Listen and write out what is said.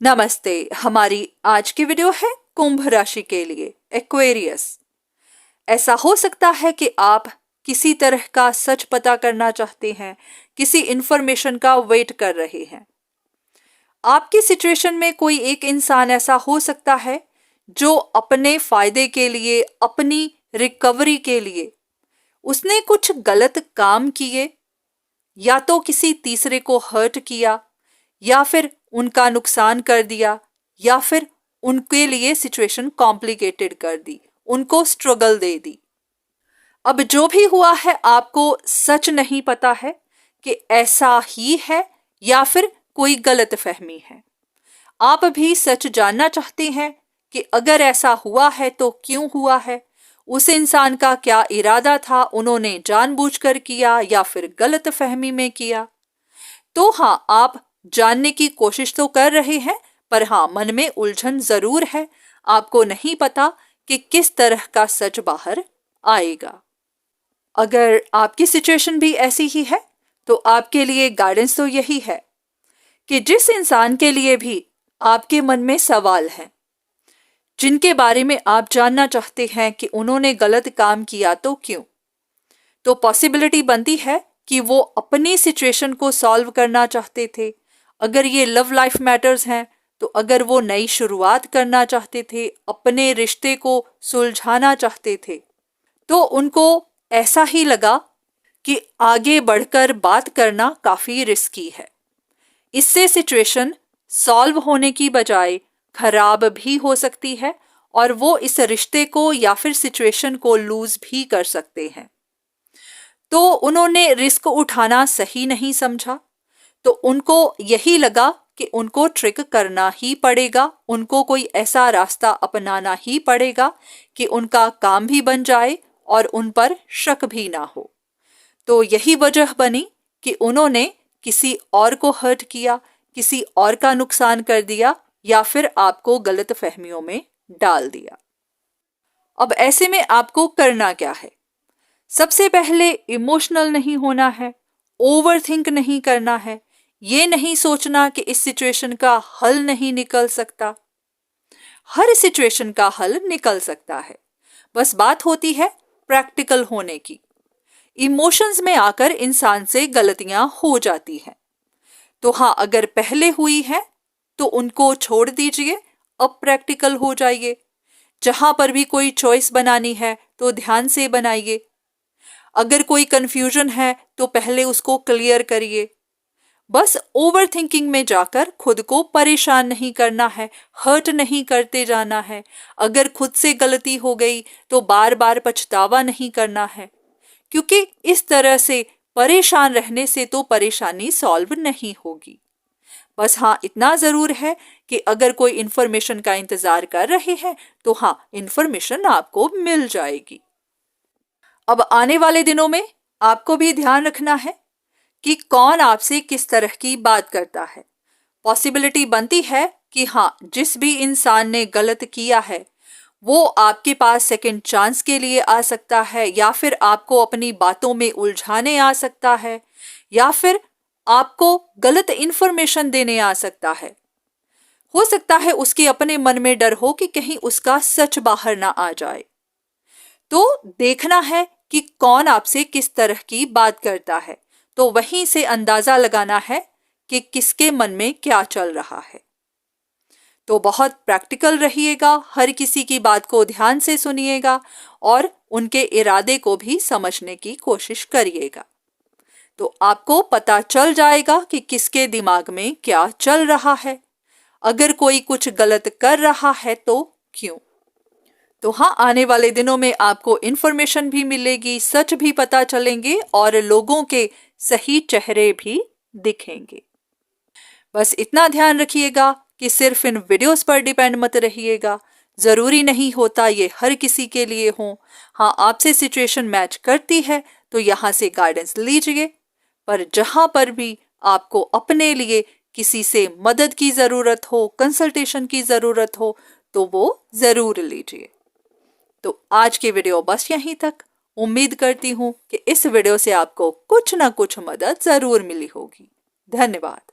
नमस्ते। हमारी आज की वीडियो है कुंभ राशि के लिए, एक्वेरियस। ऐसा हो सकता है कि आप किसी तरह का सच पता करना चाहते हैं, किसी इंफॉर्मेशन का वेट कर रहे हैं। आपकी सिचुएशन में कोई एक इंसान ऐसा हो सकता है जो अपने फायदे के लिए, अपनी रिकवरी के लिए उसने कुछ गलत काम किए, या तो किसी तीसरे को हर्ट किया, या फिर उनका नुकसान कर दिया, या फिर उनके लिए सिचुएशन कॉम्प्लिकेटेड कर दी, उनको स्ट्रगल दे दी। अब जो भी हुआ है, आपको सच नहीं पता है कि ऐसा ही है या फिर कोई गलत फहमी है। आप भी सच जानना चाहते हैं कि अगर ऐसा हुआ है तो क्यों हुआ है, उस इंसान का क्या इरादा था, उन्होंने जानबूझकर किया या फिर गलत फहमी में किया। तो हाँ, आप जानने की कोशिश तो कर रहे हैं, पर हाँ, मन में उलझन जरूर है। आपको नहीं पता कि किस तरह का सच बाहर आएगा। अगर आपकी सिचुएशन भी ऐसी ही है तो आपके लिए गाइडेंस तो यही है कि जिस इंसान के लिए भी आपके मन में सवाल है, जिनके बारे में आप जानना चाहते हैं कि उन्होंने गलत काम किया तो क्यों, तो पॉसिबिलिटी बनती है कि वो अपनी सिचुएशन को सॉल्व करना चाहते थे। अगर ये लव लाइफ मैटर्स हैं तो अगर वो नई शुरुआत करना चाहते थे, अपने रिश्ते को सुलझाना चाहते थे, तो उनको ऐसा ही लगा कि आगे बढ़कर बात करना काफी रिस्की है। इससे सिचुएशन सॉल्व होने की बजाय खराब भी हो सकती है और वो इस रिश्ते को या फिर सिचुएशन को लूज भी कर सकते हैं। तो उन्होंने रिस्क उठाना सही नहीं समझा, तो उनको यही लगा कि उनको ट्रिक करना ही पड़ेगा, उनको कोई ऐसा रास्ता अपनाना ही पड़ेगा कि उनका काम भी बन जाए और उन पर शक भी ना हो। तो यही वजह बनी कि उन्होंने किसी और को हर्ट किया, किसी और का नुकसान कर दिया, या फिर आपको गलत फहमियों में डाल दिया। अब ऐसे में आपको करना क्या है? सबसे पहले इमोशनल नहीं होना है, ओवर थिंक नहीं करना है, ये नहीं सोचना कि इस सिचुएशन का हल नहीं निकल सकता। हर सिचुएशन का हल निकल सकता है, बस बात होती है प्रैक्टिकल होने की। इमोशंस में आकर इंसान से गलतियां हो जाती हैं, तो हाँ, अगर पहले हुई है तो उनको छोड़ दीजिए, अब प्रैक्टिकल हो जाइए। जहां पर भी कोई चॉइस बनानी है तो ध्यान से बनाइए। अगर कोई कंफ्यूजन है तो पहले उसको क्लियर करिए। बस ओवर थिंकिंग में जाकर खुद को परेशान नहीं करना है, हर्ट नहीं करते जाना है। अगर खुद से गलती हो गई तो बार बार पछतावा नहीं करना है, क्योंकि इस तरह से परेशान रहने से तो परेशानी सॉल्व नहीं होगी। बस हाँ, इतना जरूर है कि अगर कोई इंफॉर्मेशन का इंतजार कर रहे हैं तो हाँ, इंफॉर्मेशन आपको मिल जाएगी। अब आने वाले दिनों में आपको भी ध्यान रखना है कि कौन आपसे किस तरह की बात करता है। पॉसिबिलिटी बनती है कि हाँ, जिस भी इंसान ने गलत किया है वो आपके पास सेकंड चांस के लिए आ सकता है, या फिर आपको अपनी बातों में उलझाने आ सकता है, या फिर आपको गलत इंफॉर्मेशन देने आ सकता है। हो सकता है उसके अपने मन में डर हो कि कहीं उसका सच बाहर ना आ जाए। तो देखना है कि कौन आपसे किस तरह की बात करता है, तो वहीं से अंदाजा लगाना है कि किसके मन में क्या चल रहा है। तो बहुत प्रैक्टिकल रहिएगा, हर किसी की बात को ध्यान से सुनिएगा और उनके इरादे को भी समझने की कोशिश करिएगा। तो आपको पता चल जाएगा कि किसके दिमाग में क्या चल रहा है। अगर कोई कुछ गलत कर रहा है तो क्यों। तो हाँ, आने वाले दिनों में आपको इंफॉर्मेशन भी मिलेगी, सच भी पता चलेंगे और लोगों के सही चेहरे भी दिखेंगे। बस इतना ध्यान रखिएगा कि सिर्फ इन वीडियोस पर डिपेंड मत रहिएगा। जरूरी नहीं होता ये हर किसी के लिए हो। हाँ, आपसे सिचुएशन मैच करती है तो यहाँ से गाइडेंस लीजिए, पर जहां पर भी आपको अपने लिए किसी से मदद की जरूरत हो, कंसल्टेशन की जरूरत हो, तो वो जरूर लीजिए। तो आज की वीडियो बस यहीं तक। उम्मीद करती हूँ कि इस वीडियो से आपको कुछ ना कुछ मदद जरूर मिली होगी। धन्यवाद।